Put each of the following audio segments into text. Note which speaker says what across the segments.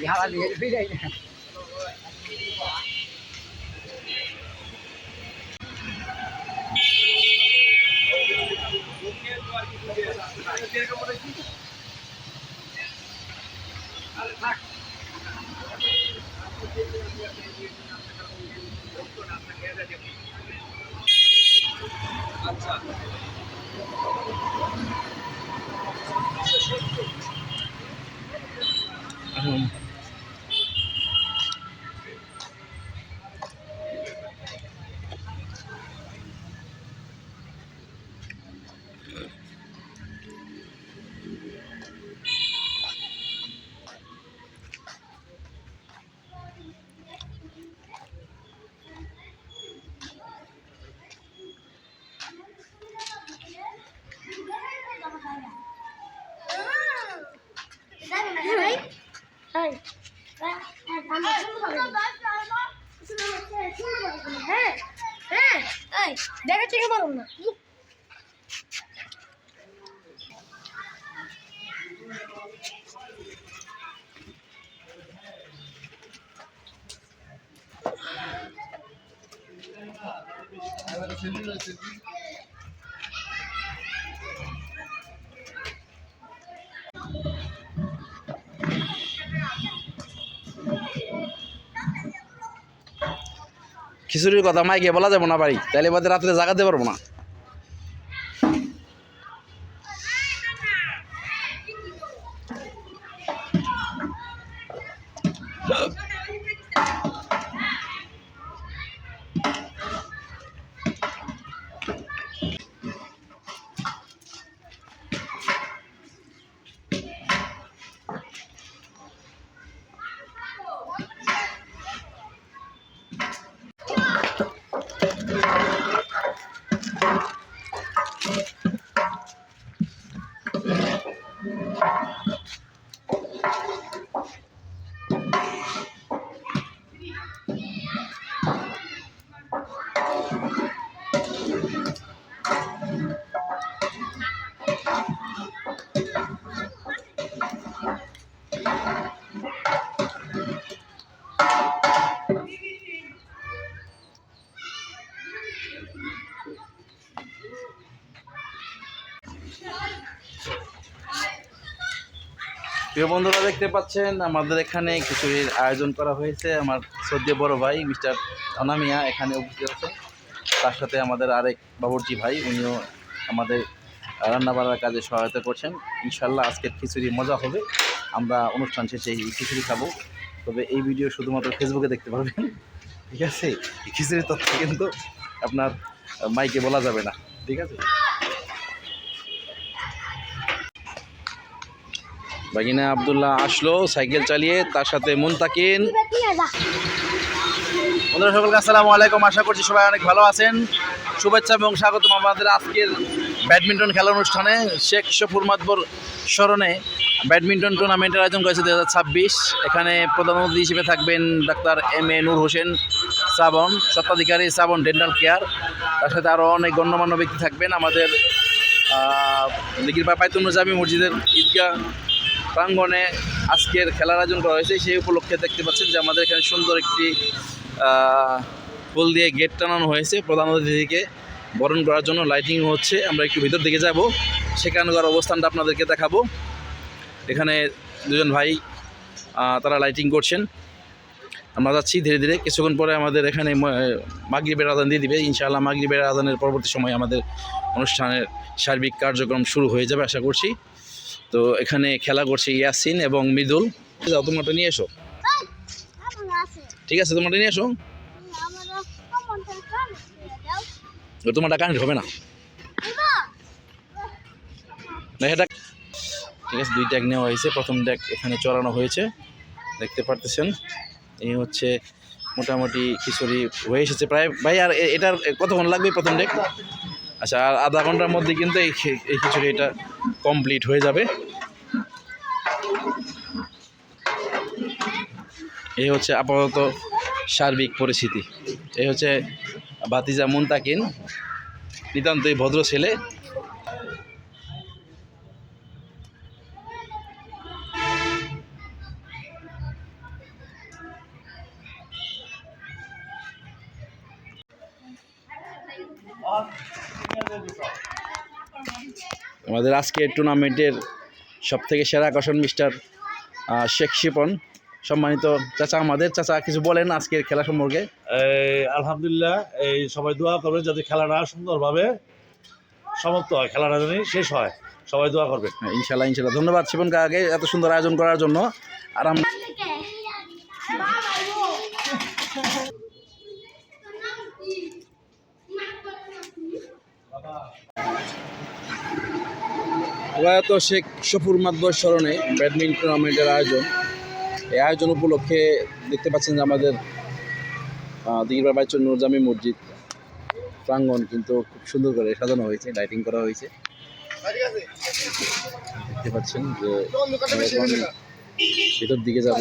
Speaker 1: ঝাড়া দিয়ে ফিরে আচ্ছা
Speaker 2: দেখা থেকে পারব না
Speaker 3: খিচুড়ির কথা মাইকে বলা যাবো না বাড়ি, তাইলে বাদে রাত্রে জাগাতে পারবো না। প্রিয় বন্ধুরা, দেখতে পাচ্ছেন আমাদের এখানে খিচুড়ির আয়োজন করা হয়েছে। আমার শ্রদ্ধেয় বড় ভাই মিস্টার অনামিয়া এখানে উপস্থিত আছেন। তার সাথে আমাদের আরেক বাবুর্চি ভাই, উনিও আমাদের রান্নাবাড়ার কাজে সহায়তা করছেন। ইনশাল্লাহ আজকের খিচুড়ি মজা হবে। আমরা অনুষ্ঠান শেষে এই খিচুড়ি খাবো। তবে এই ভিডিও শুধুমাত্র ফেসবুকে দেখতে পারবেন, ঠিক আছে? এই খিচুড়ির তথ্য কিন্তু আপনার মাইকে বলা যাবে না, ঠিক আছে? বাগিনা আব্দুল্লাহ আসলো সাইকেল চালিয়ে, তার সাথে মুনতাকিন। বন্ধুরা সকলকে আসসালামু আলাইকুম, আশা করছি সবাই অনেক ভালো আছেন। শুভেচ্ছা এবং স্বাগতম আমাদের আজকের ব্যাডমিন্টন খেলার অনুষ্ঠানে। শেখ শফুর মাতবর স্মরণে ব্যাডমিন্টন টুর্নামেন্টের আয়োজন করেছে 2026। এখানে প্রধান অতিথি হিসেবে থাকবেন ডাক্তার এম এ নূর হোসেন শ্রাবণ, স্বত্বাধিকারী শ্রাবণ ডেন্টাল কেয়ার। তার সাথে আরও অনেক গণ্যমান্য ব্যক্তি থাকবেন। আমাদের দিঘিরপাড় পায়তুন্নুর জামি মসজিদের ঈদগাহ প্রাঙ্গণে আজকের খেলার আয়োজন করা হয়েছে। সেই উপলক্ষে দেখতে পাচ্ছেন যে আমাদের এখানে সুন্দর একটি ফুল দিয়ে গেট টানানো হয়েছে। প্রধান অতিথিকে বরণ করার জন্য লাইটিং হচ্ছে। আমরা একটু ভিতর দিকে যাব, সেখানকার অবস্থানটা আপনাদেরকে দেখাবো। এখানে দুজন ভাই তারা লাইটিং করছেন। আমরা যাচ্ছি ধীরে ধীরে। কিছুক্ষণ পরে আমাদের এখানে মাগরিবের আজান দিয়ে দিবে। ইনশাআল্লাহ মাগরিবের আজানের পরবর্তী সময় আমাদের অনুষ্ঠানের সার্বিক কার্যক্রম শুরু হয়ে যাবে আশা করছি। তো এখানে খেলা করছে ইয়াসিন এবং মৃদুল। যাও, তোমারটা নিয়ে এসো। ঠিক আছে, তোমারটা নিয়ে এসো। তোমারটা কানেক্ট হবে না, এটা ঠিক আছে। 2 ট্যাগ নেওয়া হয়েছে। প্রথম ট্যাগ এখানে চড়ানো হয়েছে, দেখতে পারতেছেন। এই হচ্ছে মোটামুটি খিচুড়ি হয়ে এসেছে প্রায়। ভাই আর এটার কতক্ষণ লাগবে প্রথম ট্যাগ? আচ্ছা, আর আধা ঘন্টার মধ্যে কিন্তু এই খিচুড়ি এটা কমপ্লিট হয়ে যাবে। এই হচ্ছে আপাতত সার্বিক পরিস্থিতি। এই হচ্ছে ভাতিজা মুনতাকিন, নিতান্তই ভদ্র ছেলে। আমাদের আজকের টুর্নামেন্টের সবথেকে সেরা আকর্ষণ মিস্টার শেখ শিপন, সম্মানিত চাচা। আমাদের চাচা কিছু বলেন আজকের খেলা সম্পর্কে।
Speaker 4: আলহামদুলিল্লাহ, এই সবাই দোয়া করবেন যাতে খেলাটা সুন্দরভাবে সমাপ্ত হয়, খেলাটা যেন শেষ হয়, সবাই দোয়া করবেন।
Speaker 3: ইনশাল্লাহ ইনশাল্লাহ। ধন্যবাদ শিপন কাকাকে এত সুন্দর আয়োজন করার জন্য। আর আমরা প্রয়াত শেখ শফুর মাতবর স্মরণে ব্যাডমিন্টন টুর্নামেন্টের আয়োজন। এই আয়োজন উপলক্ষে দেখতে পাচ্ছেন যে আমাদের দিঘিরপাড় বাইচুর নূরজামি মসজিদ প্রাঙ্গণ কিন্তু খুব সুন্দর করে সাজানো হয়েছে, লাইটিং করা হয়েছে। দেখতে পাচ্ছেন যে ভিতর দিকে যাব,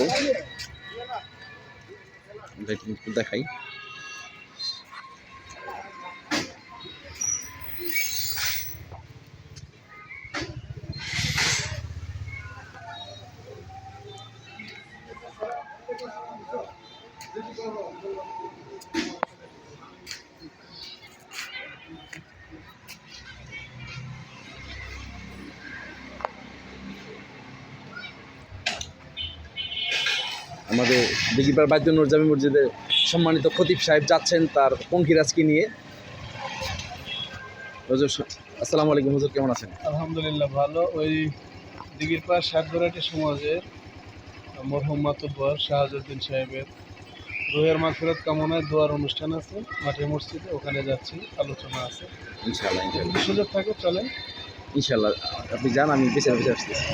Speaker 3: দেখাই। আমাদের দিঘিরপাড় বাইতুল নূরজামি মসজিদে সম্মানিত খতিব সাহেব যাচ্ছেন তার পঙ্খিরাজকে নিয়ে। হুজুর আসসালামু আলাইকুম। হুজুর কেমন আছেন?
Speaker 5: আলহামদুলিল্লাহ ভালো। ওই দিঘিরপাড় সাতগড়াটি সমাজের মরহুম মাতব্বর শাহাজউদ্দিন সাহেবের রুহের মাগফিরাত কামনায় দোয়ার অনুষ্ঠান আছে মাঠে মসজিদে, ওখানে যাচ্ছি, আলোচনা আছে।
Speaker 3: ইনশাআল্লাহ ইনশাআল্লাহ
Speaker 5: যদি সুযোগ থাকে চলেন।
Speaker 3: ইনশাআল্লাহ আপনি যান, আমি বেঁচে বেঁচে আসতেছি।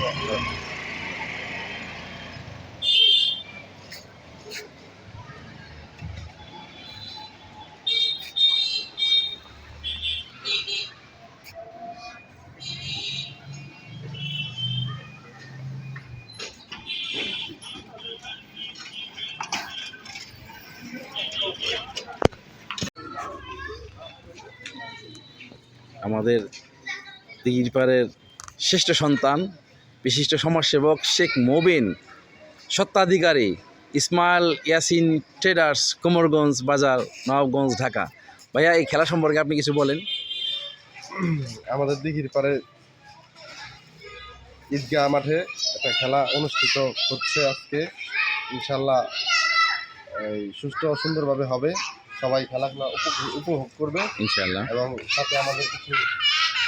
Speaker 3: আমাদের দিঘিরপাড়ের শ্রেষ্ঠ সন্তান বিশিষ্ট সমাজসেবক শেখ মবিন স্বত্বাধিকারী ইসমাইল ইয়াসিন ট্রেডার্স, কোমরগঞ্জ বাজার, নবাবগঞ্জ, ঢাকা। ভাইয়া এই খেলা সম্পর্কে আপনি কিছু বলেন।
Speaker 6: আমাদের দিঘিরপাড়ে ঈদগাহ মাঠে একটা খেলা অনুষ্ঠিত হচ্ছে আজকে। ইনশাল্লাহ এই সুষ্ঠু ও সুন্দরভাবে হবে, সবাই খেলাগুলো উপভোগ করবে
Speaker 3: ইনশাআল্লাহ।
Speaker 6: এবং সাথে আমাদের কিছু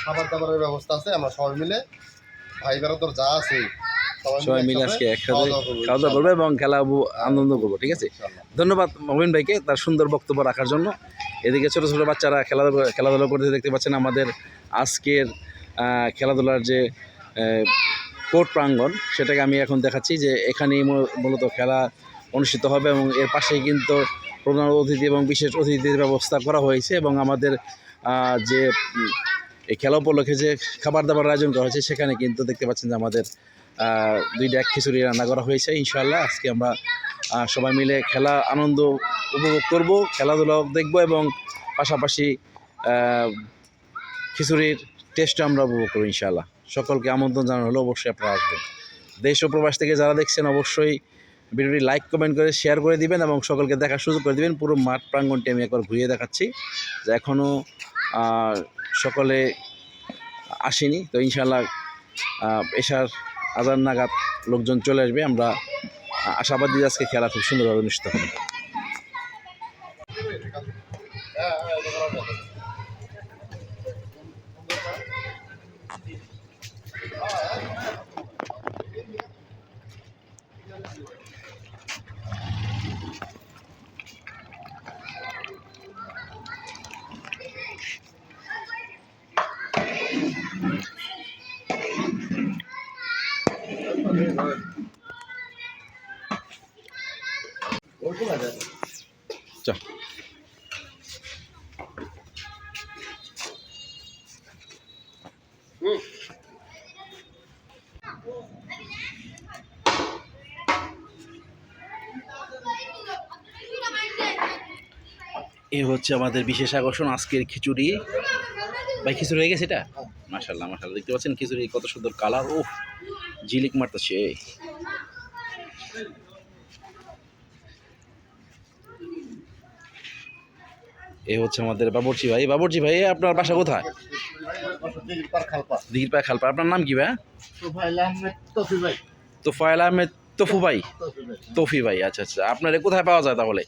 Speaker 6: খাবার দাবারের ব্যবস্থা আছে। আমরা সবাই মিলে ভাই বেড়াদর যা আছে
Speaker 3: সবাই মিলে আজকে একসাথে খাওয়া দাওয়া করবো এবং খেলা আনন্দ করবো। ঠিক আছে, ধন্যবাদ মবিন ভাইকে তার সুন্দর বক্তব্য রাখার জন্য। এদিকে ছোটো ছোটো বাচ্চারা খেলাধুলা করতে দেখতে পাচ্ছেন। আমাদের আজকের খেলাধুলার যে কোর্ট প্রাঙ্গণ সেটাকে আমি এখন দেখাচ্ছি যে এখানেই মূলত খেলা অনুষ্ঠিত হবে এবং এর পাশেই কিন্তু প্রধান অতিথি এবং বিশেষ অতিথির ব্যবস্থা করা হয়েছে এবং আমাদের যে এই খেলা উপলক্ষে যে খাবার দাবার আয়োজন করা হয়েছে সেখানে কিন্তু দেখতে পাচ্ছেন যে আমাদের 2 ডেক খিচুড়ি রান্না করা হয়েছে। ইনশাআল্লাহ আজকে আমরা সবাই মিলে খেলা আনন্দ উপভোগ করব, খেলাধুলা দেখব এবং পাশাপাশি খিচুড়ির টেস্টটা আমরা উপভোগ করব ইনশাআল্লাহ। সকলকে আমন্ত্রণ জানানো হলো, অবশ্যই আপনারা আসবেন। দেশ ও প্রবাস থেকে যারা দেখছেন অবশ্যই ভিডিওটি লাইক কমেন্ট করে শেয়ার করে দিবেন এবং সকলকে দেখার সুযোগ করে দিবেন। পুরো মাঠ প্রাঙ্গণটি আমি একবার ঘুরিয়ে দেখাচ্ছি যে এখনও সকলে আসেনি, তো ইনশাআল্লাহ এশার আজান নাগাদ লোকজন চলে আসবে। আমরা আশাবাদী আজকে খেলা খুব সুন্দরভাবে অনুষ্ঠিত হবে। চল এই হচ্ছে আমাদের বিশেষ আকর্ষণ আজকের খিচুড়ি। ভাই খিচুড়ি হয়ে গেছে এটা? মাশাআল্লাহ মাশাআল্লাহ, দেখতে পাচ্ছেন খিচুড়ি কত সুন্দর কালার, ও ঝিলিক মারতেছে। এই হচ্ছে আমাদের বাবুর্চি ভাই। বাবুর্চি ভাই, আপনার বাসা কোথায়? দিঘির পাড় খালপা। আপনার নাম কি ভাই? তোফায়েল আহমেদ তফু ভাই। তফি ভাই, আচ্ছা আচ্ছা। আপনার কোথায় পাওয়া যায় তাহলে?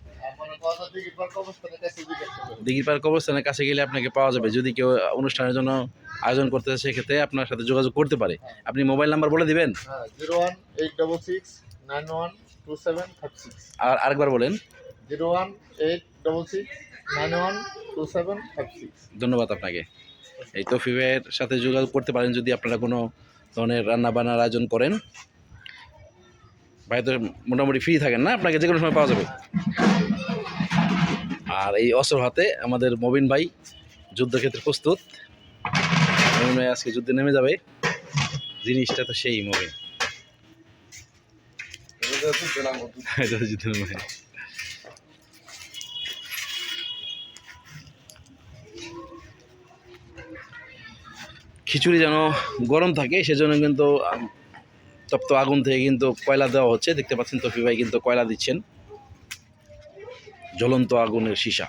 Speaker 3: দিঘির পাড় কবরস্থানের কাছে গেলে আপনাকে পাওয়া যাবে। যদি কেউ অনুষ্ঠানের জন্য আয়োজন করতে চায় সেক্ষেত্রে আপনার সাথে যোগাযোগ করতে পারে। আপনি মোবাইল নাম্বার বলে দিবেন?
Speaker 6: 01866912756।
Speaker 3: আর আরেকবার বলেন।
Speaker 6: 01866912756।
Speaker 3: ধন্যবাদ আপনাকে। এই তফি ভাইয়ের সাথে যোগাযোগ করতে পারেন যদি আপনারা কোনো ধরনের রান্না বান্নার আয়োজন করেন। ভাই তো মোটামুটি ফ্রি থাকেন না, আপনাকে যে কোনো সময় পাওয়া যাবে। আর এই অস্ত্র হাতে আমাদের মবিন ভাই যুদ্ধক্ষেত্রে প্রস্তুত। মবিন ভাই আজকে যুদ্ধে নেমে যাবে। জিনিসটা তো সেই মবিন। খিচুড়ি যেন গরম থাকে সেজন্য কিন্তু তপ্ত আগুন থেকে কিন্তু কয়লা দেওয়া হচ্ছে। দেখতে পাচ্ছেন তফি ভাই কিন্তু কয়লা দিচ্ছেন, জ্বলন্ত আগুনের সীসা।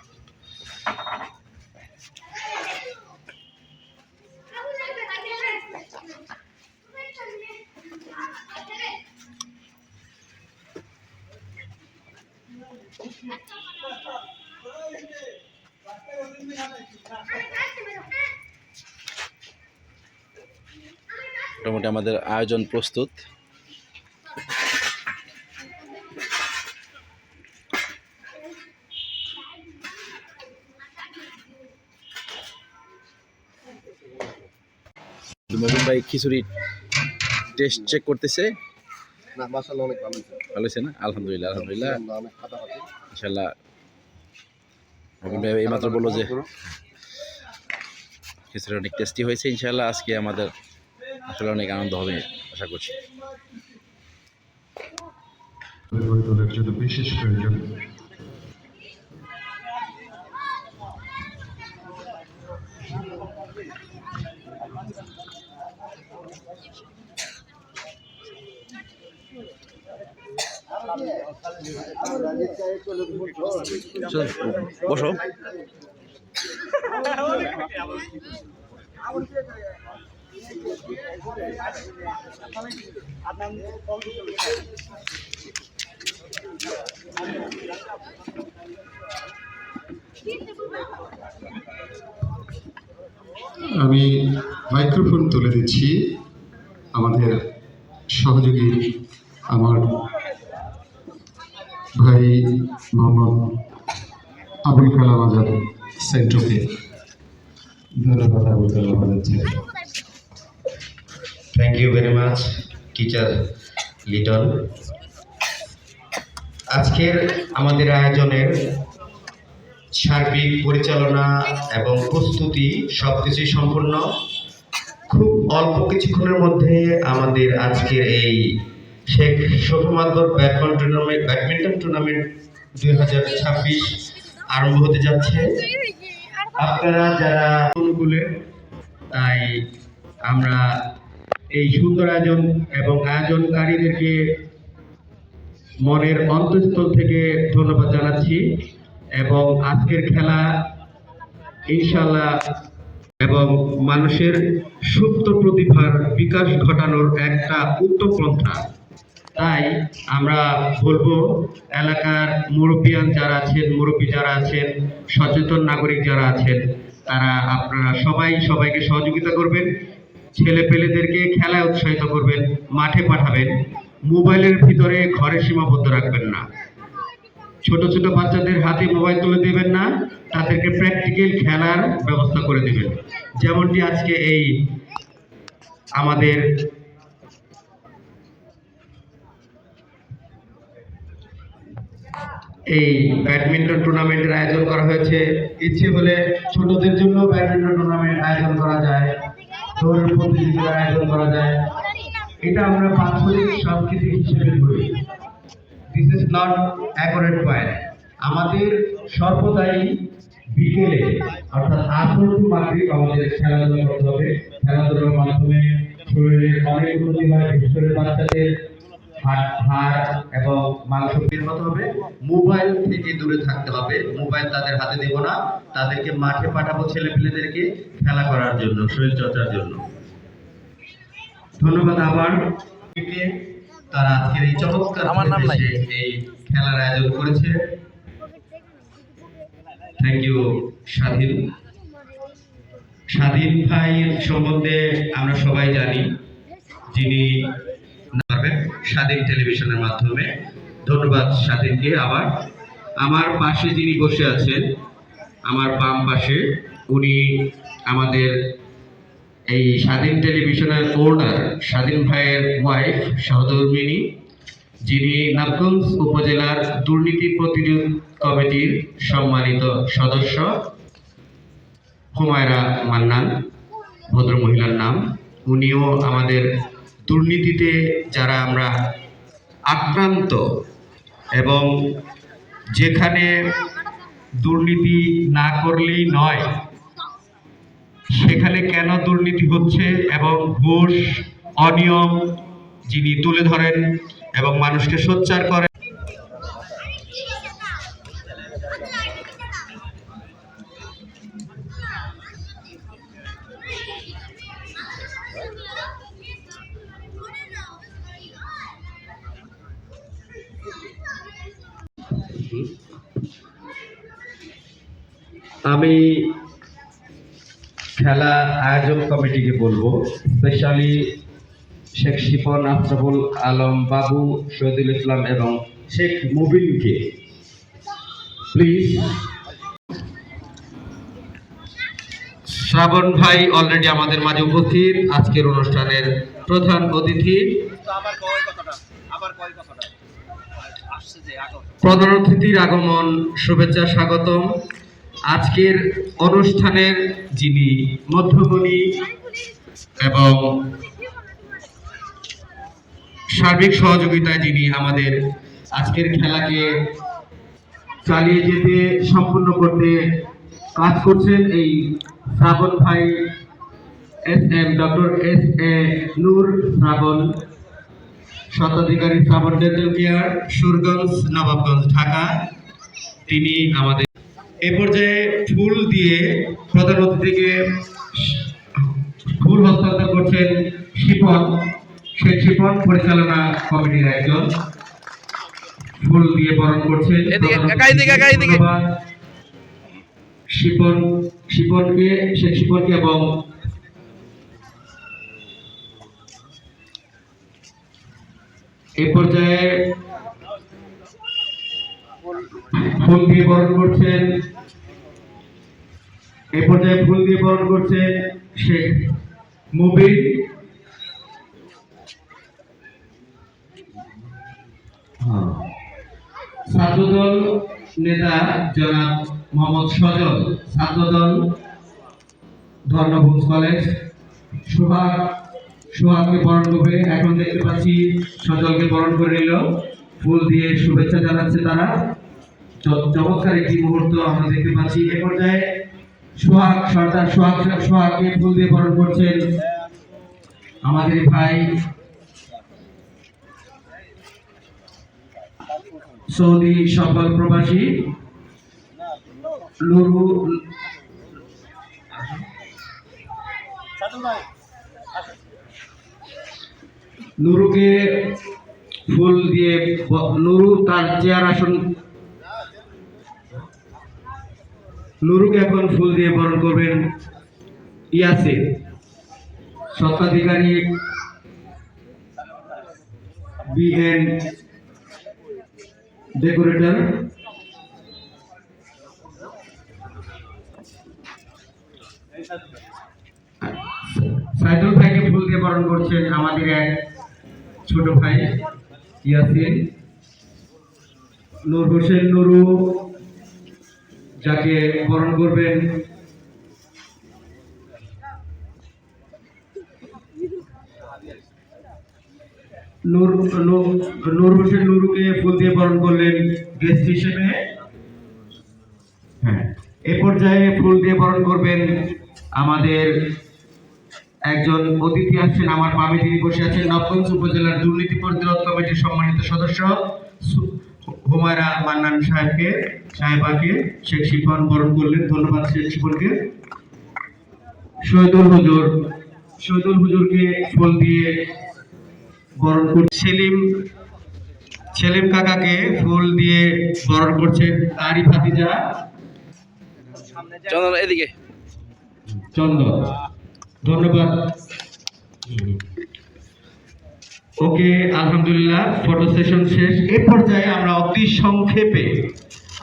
Speaker 3: মোটামুটি আমাদের আয়োজন প্রস্তুত। মবিন ভাই খিচুড়ি টেস্ট চেক করতেছে।
Speaker 6: না, মাশাআল্লাহ অনেক ভালো হয়েছে।
Speaker 3: ভালো হয়েছে না? আলহামদুলিল্লাহ, আলহামদুলিল্লাহ,
Speaker 6: অনেক ফাটাফাটি।
Speaker 3: ইনশাল্লাহ। মবিন ভাই এইমাত্র বললো যে খিচুড়ি অনেক টেস্টি হয়েছে। ইনশাল্লাহ আজকে আমাদের আসলে অনেক আনন্দ হবে আশা করছি।
Speaker 7: দলের জন্য বিশেষ প্রয়োজন।
Speaker 3: বসো।
Speaker 7: আমি মাইক্রোফোন তুলে দিচ্ছি আমাদের সহযোগী আমার ভাই মোহাম্মদ আবুল কালাম আজাদ সেন্ট্রোকে। ধন্যবাদ Abul Kalam Azad.
Speaker 8: Thank you very much teacher Liton. আজকের আমাদের আয়োজনের সার্বিক পরিচালনা এবং প্রস্তুতি সবকিছুই সম্পূর্ণ। খুব অল্প কিছুক্ষণের মধ্যে আমাদের আজকের এই শেখ শফি মাদবর ব্যাডমিন্টন টুর্নামেন্ট 2026 আরম্ভ হতে যাচ্ছে। আপনারা যারা অনুকূলে, তাই আমরা এই সুন্দর আয়োজন এবং আয়োজনকারীদেরকে মনের অন্তঃস্থল থেকে ধন্যবাদ জানাচ্ছি। এবং আজকের খেলা ইনশাআল্লাহ এবং মানুষের সুপ্ত প্রতিভার বিকাশ ঘটানোর একটা উত্তম পন্থা। তাই আমরা বলবো এলাকার মুরব্বী যারা আছেন, সচেতন নাগরিক যারা আছেন, তারা আপনারা সবাইকে সহযোগিতা করবেন। ছেলে পেলেদেরকে খেলায় উৎসাহিত করবেন, মাঠে পাঠাবেন। মোবাইলের ভিতরে ঘরে সীমাবদ্ধ রাখবেন না। ছোট ছোট বাচ্চাদের হাতে মোবাইল তুলে দেবেন না, তাদেরকে প্র্যাকটিক্যাল খেলার ব্যবস্থা করে দেবেন। যেমনটি আজকে এই আমাদের এই ব্যাডমিন্টন টুর্নামেন্টের আয়োজন করা হয়েছে। ইচ্ছে হলে ছোটদের জন্য ব্যাডমিন্টন টুর্নামেন্ট আয়োজন করা যায়, দৌড়ের প্রতিযোগিতার আয়োজন করা যায়। এটা আমরা বাৎসরিক সাংস্কৃতিক হিসেবে ধরি। This is not accurate point. আমাদের সর্বদাই বিকেলে অর্থাৎ আসর মাত্রিক আমাদের খেলাধুলা করতে হবে। খেলাধুলার মাধ্যমে শরীরের অনেক উন্নতি হয়, বিশেষ করে বাচ্চাদের হাড় এবং মাংস বের হতে হবে। মোবাইল থেকে দূরে থাকতে হবে, মোবাইল তাদের হাতে দেব না, তাদেরকে মাঠে পাঠাবো ছেলেপেলেদেরকে খেলা করার জন্য, শরীর চর্চার জন্য। ধন্যবাদ আবার তারা আজকের এই চমৎকার
Speaker 3: আমার নাম নাই।
Speaker 8: পরিবেশে এই খেলার আয়োজন করেছে। থ্যাংক ইউ স্বাধীন। স্বাধীন ভাই সম্বন্ধে আমরা সবাই জানি, যিনি পারবেন স্বাধীন টেলিভিশনের মাধ্যমে। ধন্যবাদ স্বাধীনকে। আবার আমার পাশে যিনি বসে আছেন, আমার বাম পাশে, উনি আমাদের এই স্বাধীন টেলিভিশনের ওনার, স্বাধীন ভাইয়ের ওয়াইফ সহধর্মিনী, যিনি নারায়ণগঞ্জ উপজেলার দুর্নীতি প্রতিরোধ কমিটির সম্মানিত সদস্য হুমায়রা মান্নান, ভদ্রমহিলার নাম। উনিও আমাদের দুর্নীতিতে যারা আমরা আক্রান্ত এবং যেখানে দুর্নীতি না করলেই নয়, সেখানে কেন দুর্নীতি হচ্ছে এবং ঘুষ অনিয়ম যিনি তুলে ধরেন এবং মানুষকে সোচ্চার করেন। আমি খেলা আয়োজক কমিটিকে বলবো, স্পেশালি শেখ শিপন, আফতাবুল আলম বাবু, শহীদুল ইসলাম এবং শেখ মুবিনকে প্লিজ। শ্রাবণ ভাই অলরেডি আমাদের মাঝে উপস্থিত, আজকের অনুষ্ঠানের প্রধান অতিথি। প্রধান অতিথির আগমন, শুভেচ্ছা, স্বাগতম। আজকের অনুষ্ঠানের যিনি মধ্যমণি এবং সার্বিক সহযোগিতায় যিনি আমাদের আজকের খেলাকে চালিয়ে যেতে, সম্পূর্ণ করতে কাজ করছেন, এই শ্রাবণ ভাই ডক্টর এস.এ. নূর শ্রাবণ, স্বত্বাধিকারী শ্রাবণ ডেন্টাল কেয়ার, সুরগঞ্জ, নবাবগঞ্জ, ঢাকা। তিনি আমাদের এ পর্যায়ে ফুল দিয়ে প্রধান অতিথিকে ফুল হস্তান্তর করছেন শিপন, শেখ শিপন পরিচালনা কমিটির একজন, ফুল দিয়ে বরণ করছেন। ধন্যবাদ শিপনকে, শেখ শিপনকে এবং এ পর্যায়ে ফুল দিয়ে বরণ করছেন, এ পর্যায়ে ফুল দিয়ে বরণ করছেন শেখ মুবিন। ছাত্রদল নেতা জনাব মোহাম্মদ সজল, ছাত্রদল ধর্মভুজ কলেজ। সোহাগকে বরণ করবে, এখন দেখতে পাচ্ছি সজলকে বরণ করে নিল, ফুল দিয়ে শুভেচ্ছা জানাচ্ছে তারা। চমৎকার একটি মুহূর্ত আমরা দেখতে পাচ্ছি। এ পর্যায়ে সোহাগ সর্দার সোহাগকে ফুল দিয়ে বরণ করছেন আমাদের ভাই সৌদি সফল প্রবাসী নুরুকে ফুল দিয়ে, নুরু তার চেয়ার আসন, নুরুকে এখন ফুল দিয়ে বরণ করবেন ইয়াসির, স্বত্বাধিকারী বিএন ডেকোরেটর। সাইদুল ভাইকে ফুল দিয়ে বরণ করছেন আমাদের এক ছোট ভাই ইয়াসিন। নূর হোসেন নুরু যাকে বরণ করবেন নূর হোসেন নুরুকে ফুল দিয়ে বরণ করলেন গেস্ট হিসেবে। হ্যাঁ, এ পর্যায়ে ফুল দিয়ে বরণ করবেন আমাদের একজন অতিথি আসছেন আমার বামে, তিনি বসে আছেন নবগঞ্জ উপজেলার দুর্নীতি প্রতিরোধ কমিটির সম্মানিত সদস্য হুমায়রা মান্নান সাহেবাকে শেখ শিপন বরণ করলেন। ধন্যবাদ শেখ শিপনকে। শহীদুল হুজুরকে ফুল দিয়ে বরণ করছে। সেলিম কাকাকে ফুল দিয়ে বরণ করছে তারই ভাতিজা
Speaker 3: চন্দন এদিকে।
Speaker 8: চন্দন। ধন্যবাদ। ওকে, আলহামদুলিল্লাহ, ফটো সেশন শেষ। এই পর্যায়ে আমরা অতি সংক্ষেপে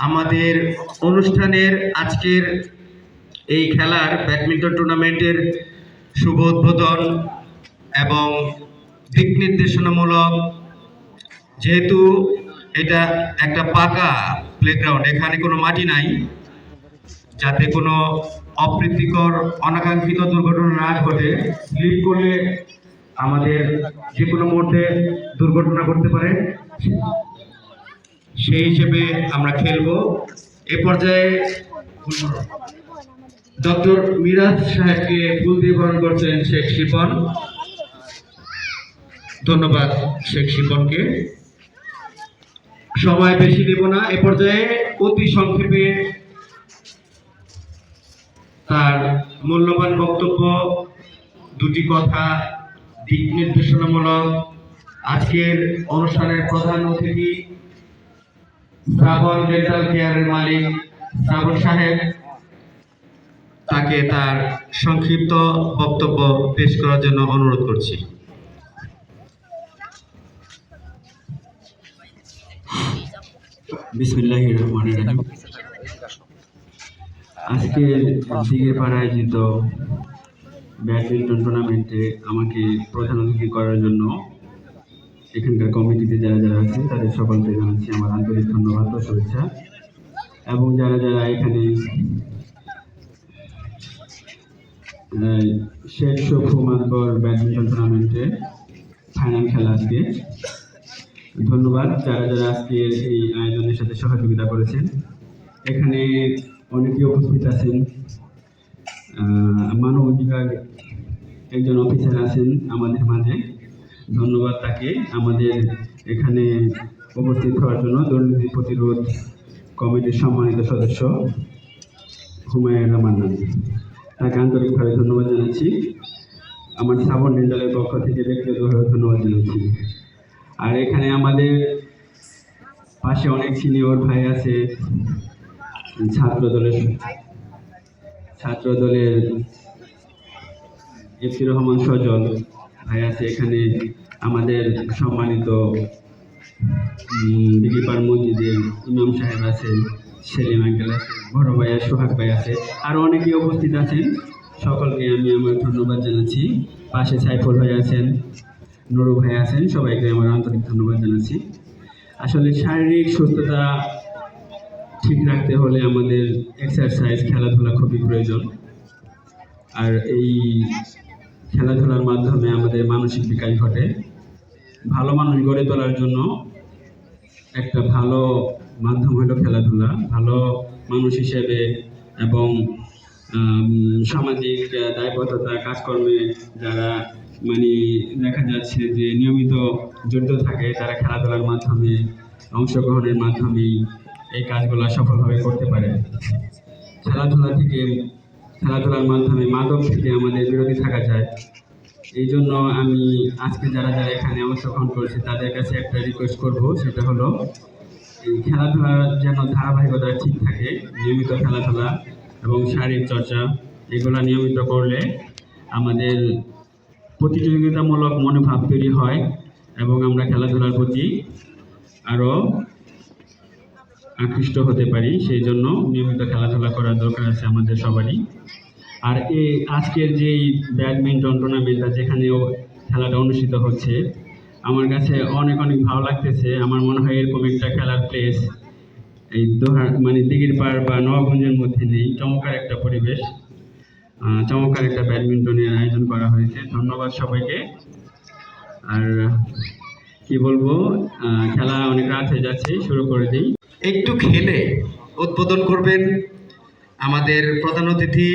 Speaker 8: আমাদের অনুষ্ঠানের আজকের এই খেলার ব্যাডমিন্টন টুর্নামেন্টের শুভ উদ্বোধন এবং দিক নির্দেশনামূলক, যেহেতু এটা একটা পাকা প্লেগ্রাউন্ড, এখানে কোনো মাটি নাই, যাতে কোনো অপ্রীতিকর অনাকাঙ্ক্ষিত দুর্ঘটনা না ঘটে। স্লিপ করলে আমাদের যে কোনো মুহূর্তে দুর্ঘটনা ঘটতে পারে, সেই হিসেবে আমরা খেলবো। এ পর্যায়ে ডক্টর মিরাজ সাহেবকে ফুল দিয়ে বরণ করছেন শেখ শিপন। ধন্যবাদ শেখ শিপনকে। সময় বেশি দেব না, এ পর্যায়ে অতি সংক্ষেপে তার মূল্যবান বক্তব্য, দুটি কথা দিক নির্দেশনামূলক। আজকের অনুষ্ঠানের প্রধান অতিথি শ্রাবণ ডেন্টাল কেয়ারের মালিক শ্রাবণ সাহেব, তাকে তার সংক্ষিপ্ত বক্তব্য পেশ করার জন্য অনুরোধ করছি।
Speaker 9: বিসমিল্লাহির রহমানির রহিম। আজকের দিঘিরপাড় আয়োজিত ব্যাডমিন্টন টুর্নামেন্টে আমাকে প্রধান অতিথি করার জন্য এখানকার কমিটিতে যারা যারা আছেন তাদের সকলকে জানাচ্ছি আমার আন্তরিক ধন্যবাদ ও শুভেচ্ছা। এবং যারা যারা এখানে শেখ শফু মাতবর ব্যাডমিন্টন টুর্নামেন্টে ফাইনাল খেলা আজকে, ধন্যবাদ যারা যারা আজকে এই আয়োজনের সাথে সহযোগিতা করেছেন। এখানে অনেকেই উপস্থিত আছেন, মানব অধিকার একজন অফিসার আছেন আমাদের মাঝে, ধন্যবাদ তাকে আমাদের এখানে উপস্থিত হওয়ার জন্য। দুর্নীতি প্রতিরোধ কমিটির সম্মানিত সদস্য হুমায়রা মান্নান, তাকে আন্তরিকভাবে ধন্যবাদ জানাচ্ছি। আমার শ্রাবণ ডেন্টালের পক্ষ থেকে ব্যক্তিগতভাবে ধন্যবাদ জানাচ্ছি। আর এখানে আমাদের পাশে অনেক সিনিয়র ভাই আছে, ছাত্র দলের এফসির রহমান সজল ভাই আছে এখানে, আমাদের সম্মানিত দিঘিরপাড় মসজিদের ইমাম সাহেব আছেন, সেলিম আঙ্কেল আছে, বড় ভাইয়া সোহাগ ভাই আছে, আরও অনেকেই উপস্থিত আছেন। সকলকে আমি আমার ধন্যবাদ জানাচ্ছি। পাশে সাইফুল ভাই আছেন, নুরু ভাই আছেন, সবাইকে আমার আন্তরিক ধন্যবাদ জানাচ্ছি। আসলে শারীরিক সুস্থতা ঠিক রাখতে হলে আমাদের এক্সারসাইজ, খেলাধুলা খুবই প্রয়োজন। আর এই খেলাধুলার মাধ্যমে আমাদের মানসিক বিকাশ ঘটে। ভালো মানুষ গড়ে তোলার জন্য একটা ভালো মাধ্যম হলো খেলাধুলা। ভালো মানুষ হিসেবে এবং সামাজিক দায়বদ্ধতা কাজকর্মে যারা দেখা যাচ্ছে যে নিয়মিত জড়িত থাকে, তারা খেলাধুলার মাধ্যমে, অংশগ্রহণের মাধ্যমেই এই কাজগুলো সফলভাবে করতে পারে। খেলাধুলার মাধ্যমে মাদক থেকে আমাদের বিরত থাকা যায়। এই জন্য আমি আজকে যারা যারা এখানে অংশগ্রহণ করেছে তাদের কাছে একটা রিকোয়েস্ট করব, সেটা হলো এই খেলাধুলার যেন ধারাবাহিকতা ঠিক থাকে। নিয়মিত খেলাধুলা এবং শারীরিক চর্চা এগুলো নিয়মিত করলে আমাদের প্রতিযোগিতামূলক মনোভাব তৈরি হয় এবং আমরা খেলাধুলার প্রতি আরও আকৃষ্ট হতে পারি। সেই জন্য নিয়মিত খেলাধুলা করার দরকার আছে আমাদের সবারই। আর এই আজকের যেই ব্যাডমিন্টন টুর্নামেন্টটা যেখানেও খেলাটা অনুষ্ঠিত হচ্ছে, আমার কাছে অনেক অনেক ভালো লাগতেছে। আমার মনে হয় এরকম একটা খেলার প্লেস এই দিঘিরপাড় বা নবাবগঞ্জের মধ্যে নেই। চমৎকার একটা পরিবেশ, চমৎকার একটা ব্যাডমিন্টনের আয়োজন করা হয়েছে। ধন্যবাদ সবাইকে। আর কি বলবো, খেলা অনেক রাত হয়ে যাচ্ছে, শুরু করে দিই।
Speaker 8: একটু খেলে উদ্বোধন করবেন আমাদের প্রধান অতিথি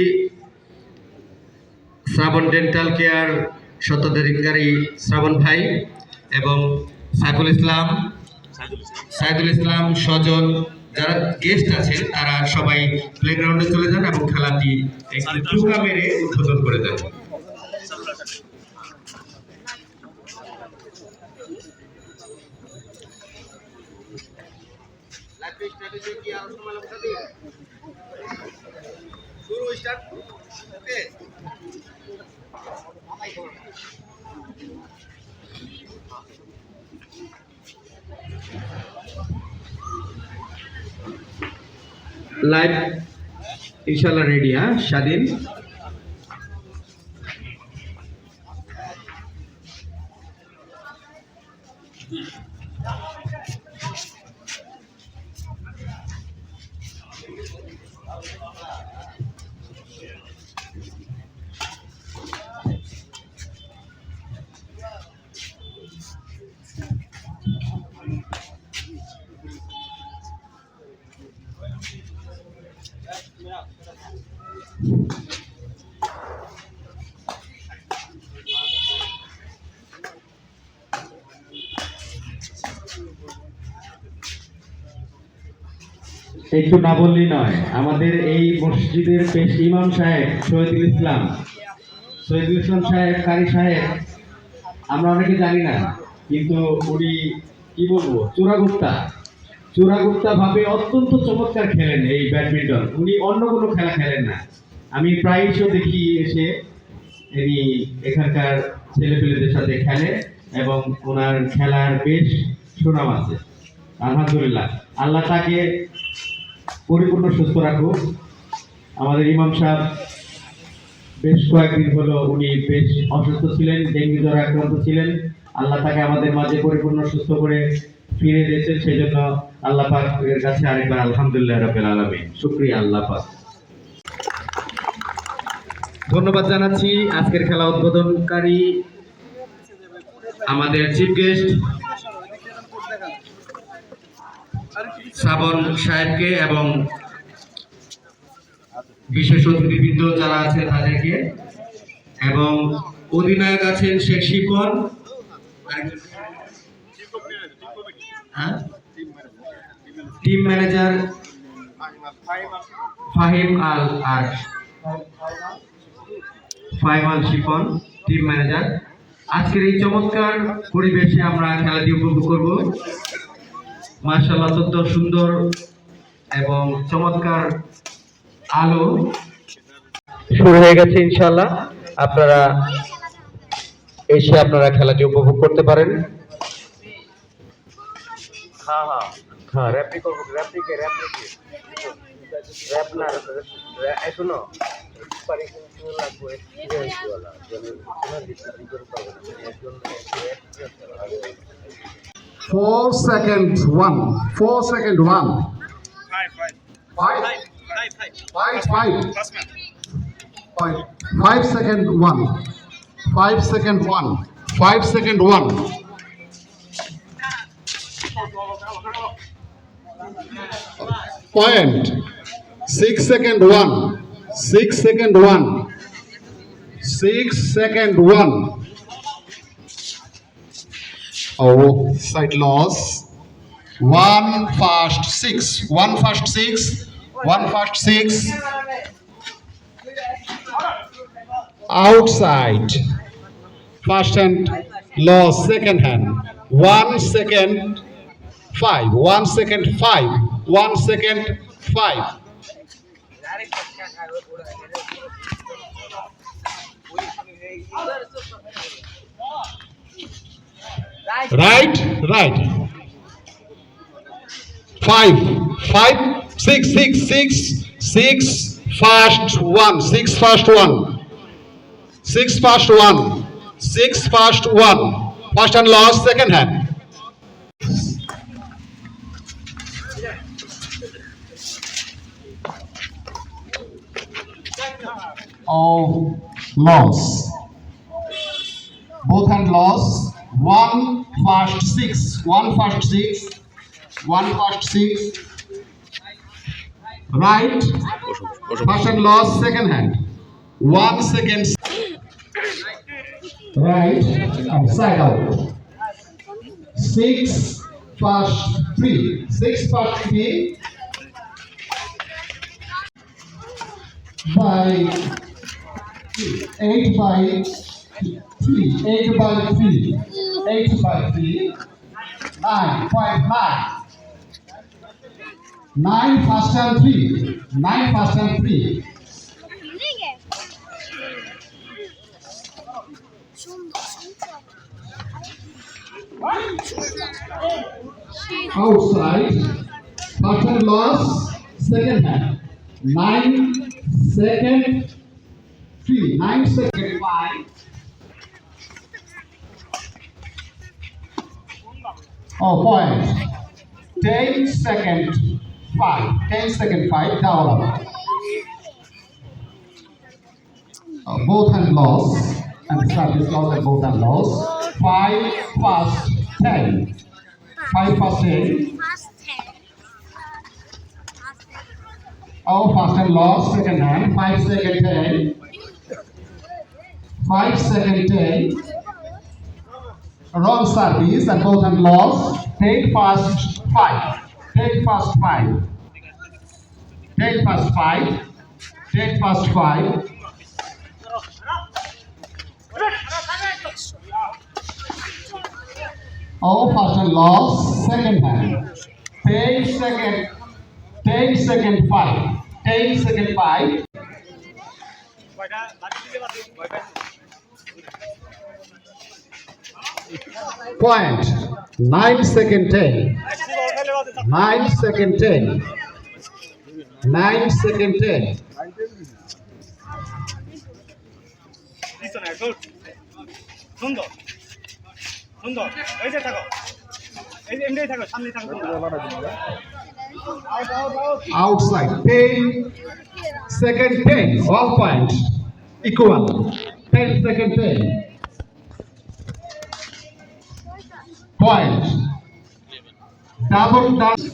Speaker 8: শ্রাবণ ডেন্টাল কেয়ার স্বত্বাধিকারী শ্রাবণ ভাই এবং সাইফুল ইসলাম সজল, যারা গেস্ট আছে তারা সবাই প্লেগ্রাউন্ডে চলে যান এবং খেলাটি একটু টুকা মেরে উদ্বোধন করে দেন। লাইভ ইনশাল্লাহ রেডি। হ্যাঁ স্বাধীন। একটু না বললেই নয়, আমাদের এই মসজিদের পেশ ইমাম সাহেব শহীদুল ইসলাম সাহেব, কারি সাহেব, আমরা অনেকে জানি না, কিন্তু উনি কি বলবো চোরাগুপ্তা ভাবে অত্যন্ত চমৎকার খেলেন এই ব্যাডমিন্টন। উনি অন্য কোনো খেলা খেলেন না। আমি প্রায়শই দেখি এসে ইনি এখানকার ছেলেপেলেদের সাথে খেলে এবং ওনার খেলার বেশ সুনাম আছে। আলহামদুলিল্লাহ, আল্লাহ তাকে পরিপূর্ণ সুস্থ রাখুক। আমাদের ইমাম সাহেব বেশ কয়েকদিন হলো উনি বেশ অসুস্থ ছিলেন, ডেঙ্গু জ্বরে আক্রান্ত ছিলেন। আল্লাহ তাকে আমাদের মাঝে পরিপূর্ণ সুস্থ করে ফিরে দিয়েছেন, সেই জন্য আল্লাহ পাক এর কাছে আরেকবার আলহামদুলিল্লাহ রাব্বিল আলামিন, শুকরিয়া আল্লাহ পাক। ধন্যবাদ জানাচ্ছি আজকের খেলা উদ্বোধনকারী আমাদের চিফ গেস্ট শ্রাবণ সাহেবকে এবং বিশেষ অতিথিবৃন্দ যারা আছে তাদেরকে, এবং অধিনায়ক আছেন শেখ শিপন, টিম ম্যানেজার ফাহিম আল শিপন, টিম ম্যানেজার। আজকের এই চমৎকার পরিবেশে আমরা খেলাটি উপভোগ করব। মাশাআল্লাহ, অত্যন্ত সুন্দর এবং চমৎকার আলো শুরু হয়ে গেছে। ইনশাআল্লাহ আপনারা এসে আপনারা খেলাটি উপভোগ করতে পারেন। হ্যাঁ র্যাপ না শুনো
Speaker 7: 4 seconds 1. 4 second 1. 5 second 1. 5 second 1. 5 second 1. Point. 6 second 1. 6 second 1. 6 second 1. Oh, side loss. 1 fast 6. 1 fast 6. 1 fast 6. Outside. First hand loss, second hand. 1 second 5. 1 second 5. 1 second 5. Right. 5 6 fast 1. 6 fast 1. 6 fast 1. 6 fast 1. First hand loss, second hand. Oh, loss. Both hand loss. 1 fast 6. 1 fast 6. 1 fast 6. Right. First hand loss, second hand. 1 second. right and side out. 6 past 3. 6 past 3 by 8 by 3. 8 by 3. 8 by 3. 9.9. 9 fast and 3. 9 fast and 3. Outside, first and loss, second hand. 9 second 3. 9 second 5. Oh, point. 10 second 5. 10 second 5 down. Both hand loss and service loss and both hand loss. 5 past 10. 5 past 10. Oh, fast and loss, second hand. 5 second 10. 5 second 10. Wrong service and both hand loss. Take fast 5. Take fast 5. Take fast 5. Take fast 5. Oh, fast and loss, second hand. Take second 5. Take second 5. Point. 9 second 10. 9 second 10. 9 second 10.
Speaker 1: সুন্দর সুন্দর এই যে থাকো এই যে এমনি থাকো সামনে থাকো
Speaker 7: Outside. 10 second 10. All points equal. 10 second 10. Point. Double dash.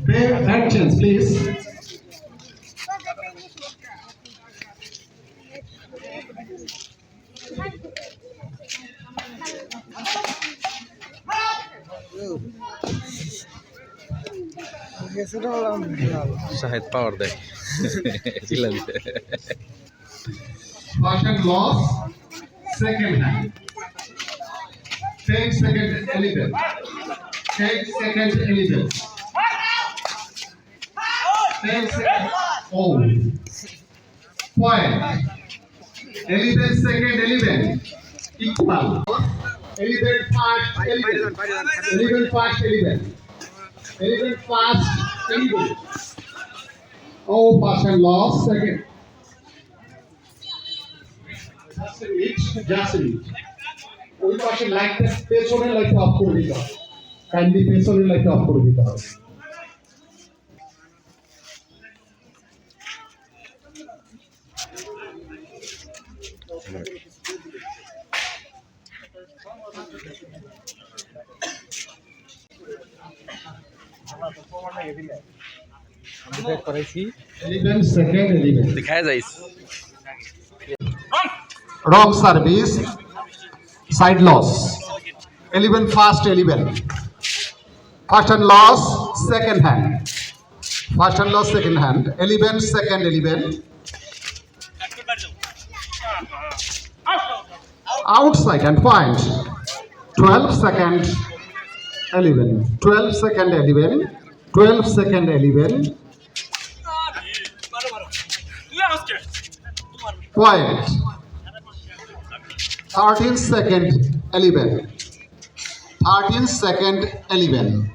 Speaker 7: Fair chance, please.
Speaker 3: Shahed পাওয়ার দেয় চিল্লা দিতে
Speaker 7: First and loss, second hand. 10 second 11. 10 second 11. 10 second. Oh. Point. 11 second 11. Equal. 11 fast 11. 11 fast 11. 11 fast 11. Oh, fast and loss, second. Just a minute. ওই পাশে লাইটটা পেছনের লাইটটা of করে দিতে হবে কাইন্ডলি পেছনের লাইটটা অফ করে দিতে হবে
Speaker 3: দেখায় যাইস
Speaker 7: wrong service side loss 11 fast 11 first and loss second hand first and loss second hand 11 second 11 outside and point 12 second 11 12 second 11 12 second 11 point 13 second 11 13 second 11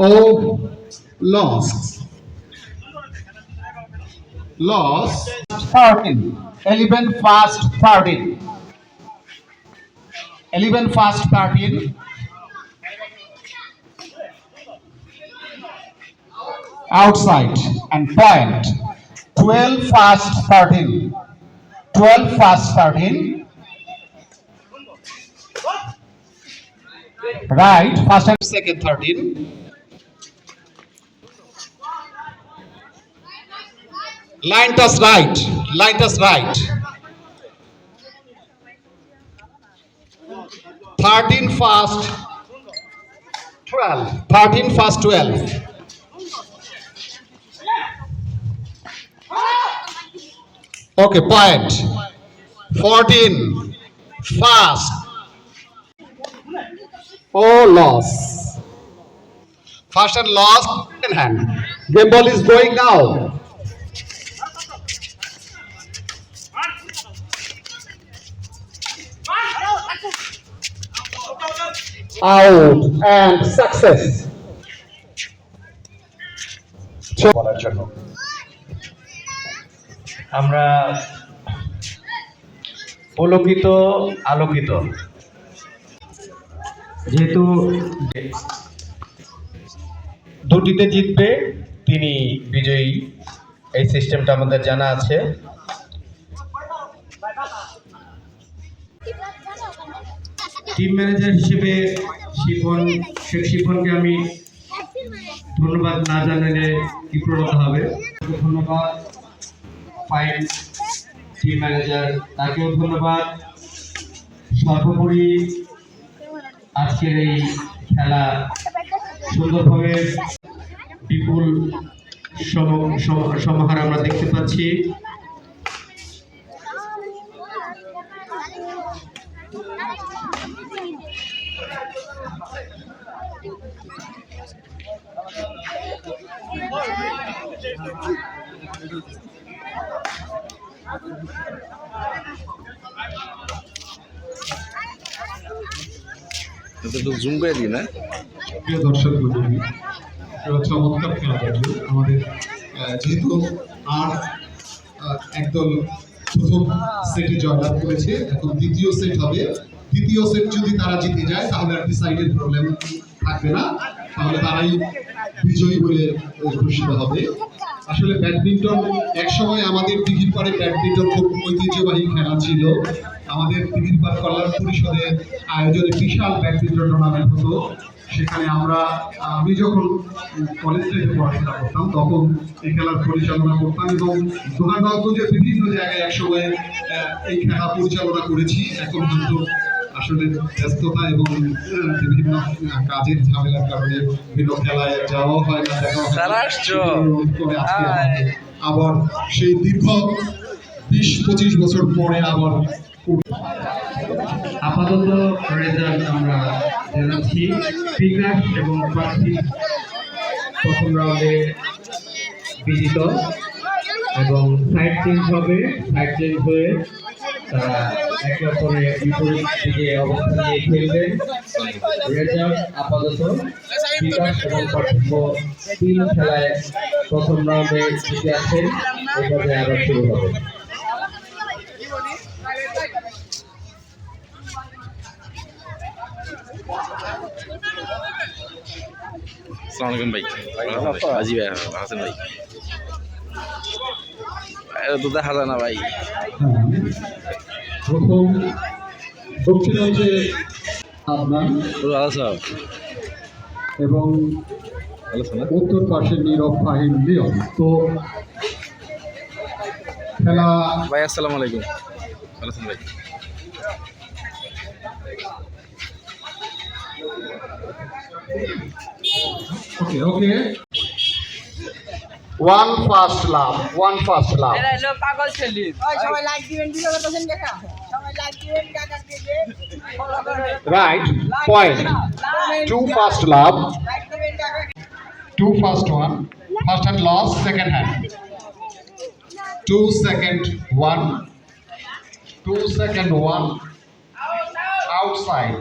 Speaker 7: Oh, lost. Lost. 13. 11 fast 13. 11 fast 13. Outside and point. 12 fast 13. 12 fast 13. Right, first and second 13. Line toss right, line toss right. 13 fast 12. 13 fast 12. Okay, point. 14 fast. Oh, loss. First and lost in hand. Game ball is going now. Out and success. বলার জন্য
Speaker 8: আমরা পুলকিত আলোকিত, যেহেতু দুটিতে জিতবে তিনি বিজয়ী, এই সিস্টেমটা আমাদের জানা আছে। টিম ম্যানেজার হিসেবে শেখ শিফনকে আমি ধন্যবাদ না জানালে বিপ্রলতা হবে। ধন্যবাদ ফাইন টিম ম্যানেজার, তাকেও ধন্যবাদ। সর্বোপরি আজকের এই খেলা সুন্দরভাবে বিপুল সমাহার আমরা দেখতে পাচ্ছি।
Speaker 3: জুম করে দিই না।
Speaker 7: প্রিয় দর্শক মণ্ডলী, চমৎকার খেলা দেখলো আমাদের। যেহেতু আর একদল প্রথম সেটে জয়লাভ করেছে, এখন দ্বিতীয় সেট হবে। দ্বিতীয় সেট যদি তারা জিতে যায় তাহলে আর ডিসাইডের প্রবলেম থাকবে না, তাহলে তারাই বিজয়ী বলে ঘোষিত হবে। আসলে ব্যাডমিন্টন একসময় আমাদের দিঘির পাড়ে ব্যাডমিন্টন খুব ঐতিহ্যবাহী খেলা ছিল। আমাদের দিঘির পাড় কল্যাণ পরিষদের আয়োজনে বিশাল ব্যাডমিন্টন টুর্নামেন্ট হতো। সেখানে আমি যখন কলেজ লাইফে পড়াশোনা করতাম তখন এই খেলার পরিচালনা করতাম এবং দোকানগঞ্জের বিভিন্ন জায়গায় একসময় এই খেলা পরিচালনা করেছি। এখন কিন্তু আসলে ব্যস্ততা এবং বিভিন্ন কাজের ঝামেলার কারণে বিভিন্ন খেলায় যাওয়া হয় না, দেখা হয় না। আবার সেই দীর্ঘ 20-25 বছর পরে আবার
Speaker 8: আপাতত রেজাল্ট আমরা জানাচ্ছি। বিকাশ এবং পার্থিব প্রথম রাউন্ডে বিজিত এবং সাইড চেঞ্জ হবে। সাইড চেঞ্জ হয়ে তারা একে অপরের বিপরীত দিকে অবস্থান নিয়ে খেলবেন। রেজাল্ট আপাতত বিকাশ এবং পার্থিব 3 খেলায় প্রথম রাউন্ডে জিতে আছেন। এভাবে আবার শুরু হবে।
Speaker 3: আসসালামু আলাইকুম ভাই। আজি ভাই, আছেন ভাই? তো দেখা যায় না ভাই।
Speaker 7: প্রথম দক্ষিণাঞ্চলে আপনার এবং উত্তর পাশে নীরব ফাহিম লিওন। তো খেলা
Speaker 3: ভাই আসসালামু আলাইকুম। ভালো আছেন ভাই?
Speaker 7: Okay one first love, one first love.
Speaker 10: পাগল ছেলে সবাই লাইক দিবেন, ভিডিও করতেছেন দেখা সবাই লাইক দিবেন, কাকা দিবে ফলো করবেন।
Speaker 7: Right point. 2 first love,
Speaker 10: like দিবেন কাকা।
Speaker 7: 2 first one, first hand loss, second hand 2 second 1, 2 second 1 outside.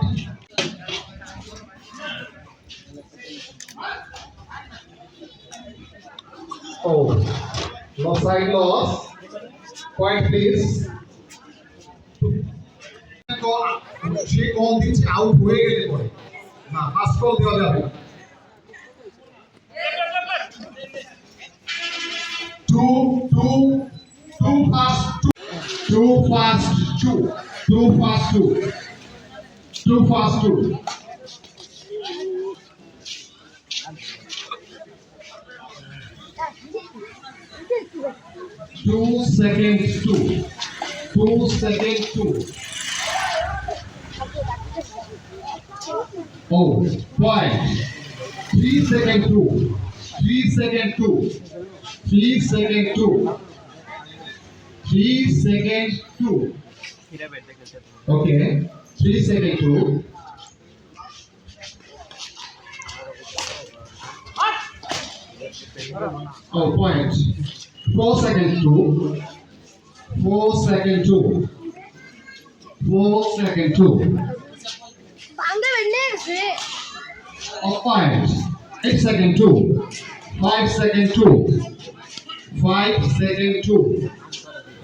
Speaker 7: Oh, loss side loss. Point please. সে কল দিচ্ছে আউট হয়ে গেলে পরে না, ফার্স্ট কল দেওয়া যাবে। 2 first Too fast 2. Too fast 2. Too fast 2. Two seconds 2. 2 seconds 2. Oh, point. 3 second 2. 3 second 2. 3 second 2. 3 second 2. Okay. 3 second 2. Oh, point. 4 second 2. 4 second 2. 4 second 2.
Speaker 2: বান্ধব এনে গেছে
Speaker 7: Oh, point. 8 second 2. 5 second 2. 5 second 2.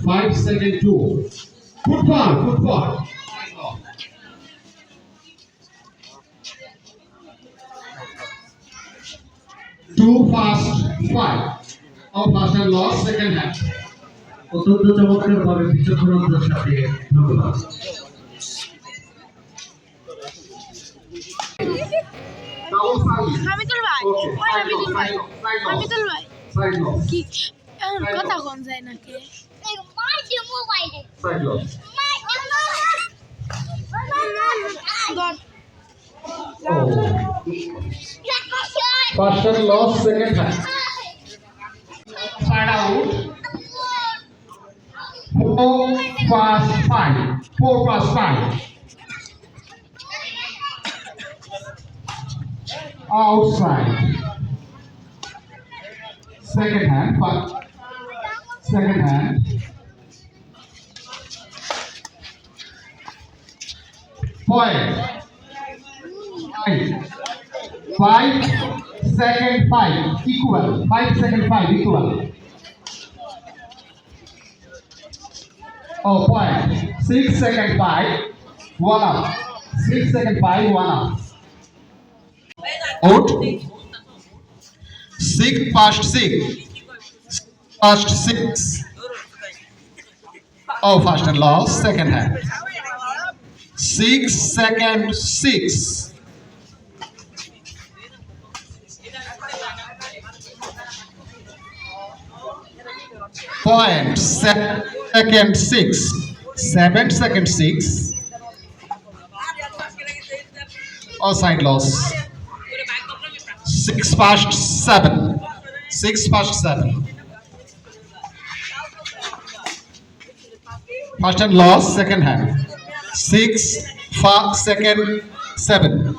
Speaker 7: 5 second 2. Good ball, good ball. Too fast 5. Oh, fast and lost second half.
Speaker 8: অত্যন্ত চমৎকার ভাবে বিচক্ষণতার সাথে ধন্যবাদ।
Speaker 2: হামিদুল ভাই ওই হামিদুল ভাই হামিদুল ভাই
Speaker 7: Side loss.
Speaker 2: কি এখন কথা কোন যায় নাকি মাইকে মোবাইলে
Speaker 7: Side loss. Oh. First and lost second half. Side out. 4 fast 5. 4 fast 5. Outside. Second hand. Second hand. Point. 5 second 5 equal. 5 second 5 equal. Oh, point. 6 second 5 1 up. 6 second 5 1 up. Out. 6 past 6. Past 6. Oh, fast and lost. Second hand. 6 second 6. Point. Second 6. 7 second 6. Oh, side loss. 6 past 7. 6 past 7. First and lost, second hand. 6 second 7.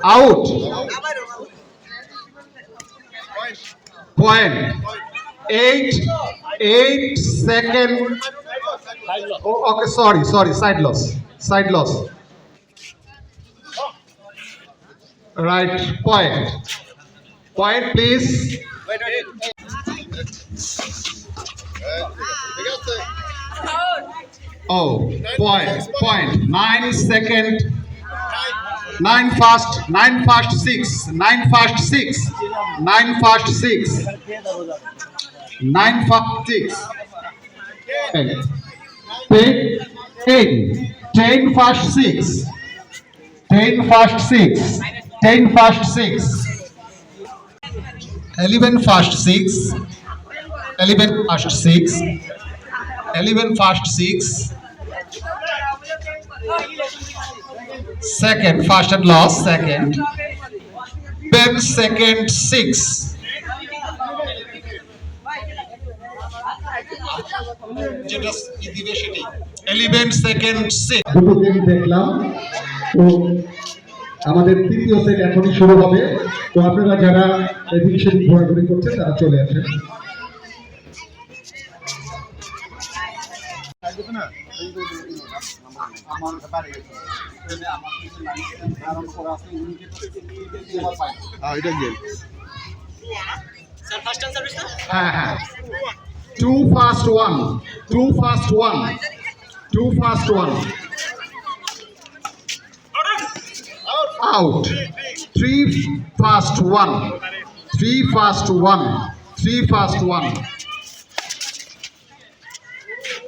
Speaker 7: Out. Point. 8 second. Oh, okay, sorry, side loss. Side loss. Right, point. Point, please. Oh, point. 9 second. 9 fast 6. 9 fast 6. 9 fast 6. 9 fast 6. 10 fast 6. 10 fast 6. 10 fast 6. 11 fast 6. 11 fast 6. 11 fast 6. Second, fast and lost, second. 10 second 6. যেটা দিবে সেটাই 11 second 6
Speaker 11: দুটো game দেখলাম তো আমাদের তৃতীয় set এখনই শুরু হবে তো আপনারা যারা এদিকে সেদিক ঘোরাঘুরি করছেন তারা চলে আসেন
Speaker 7: হ্যাঁ 2 fast 1 2 fast 1 2 fast 1 out 3 fast 1. 3 fast 1. 3 fast 1.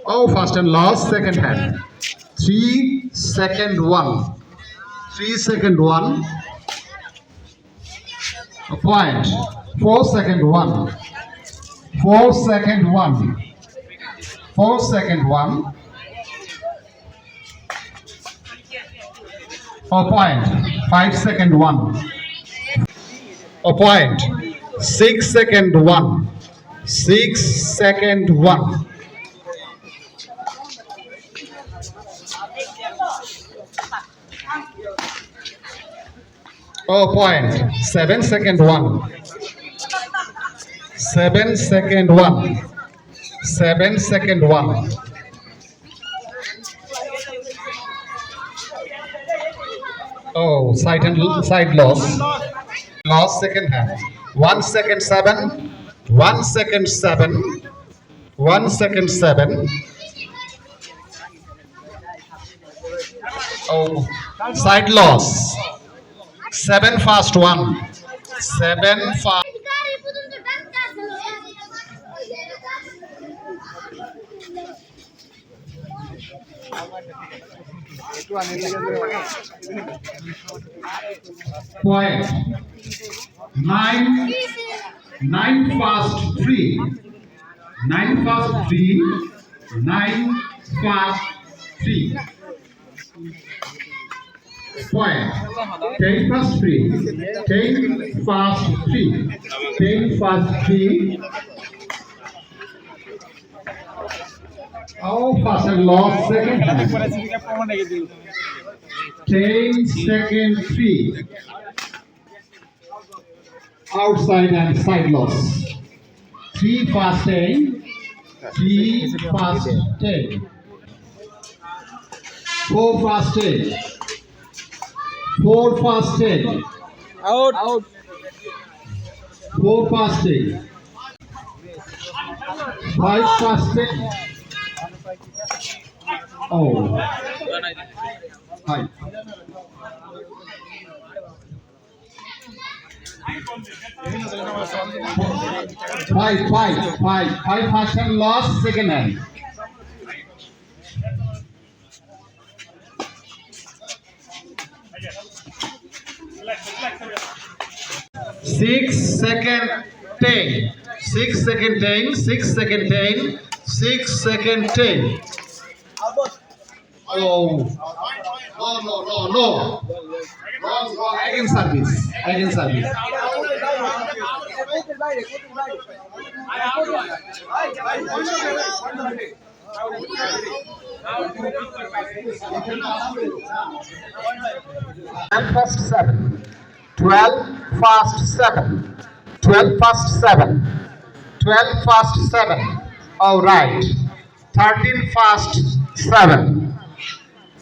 Speaker 7: Oh, fast and lost. Second hand. 3 second 1. 3 second 1. A point. 4 second 1. 4 second 1. 4 second 1. A point. 5 second 1. A point. 6 second 1. 6 second 1. Oh, point. 7 second 1. 7 second 1. 7 second 1. Oh, side loss. Loss second hand. 1 second 7. 1 second 7. 1 second 7. Oh, side loss. 7 fast 1. 7 fast. Point. 9 fast 3. 9 fast 3. 9 fast 3. Point. 10 fast 3. 10 fast 3. 10 fast 3. Oh, fast and lost second hand. 10 second 3. Outside and side loss. 3 fast 10. 3 fast 10. 4 fast 10. 4 fast 10.
Speaker 10: Out.
Speaker 7: 4 fast 10. 5 fast 10. Oh. Hi. 5 fast and lost second hand. 6 second 10. 6 second 10. 6 second 10. 6 second 10. Oh. No. Wrong. Again service. And fast 7. 12 fast 7. 12 fast 7. 12 fast 7. All right. 13 fast 7.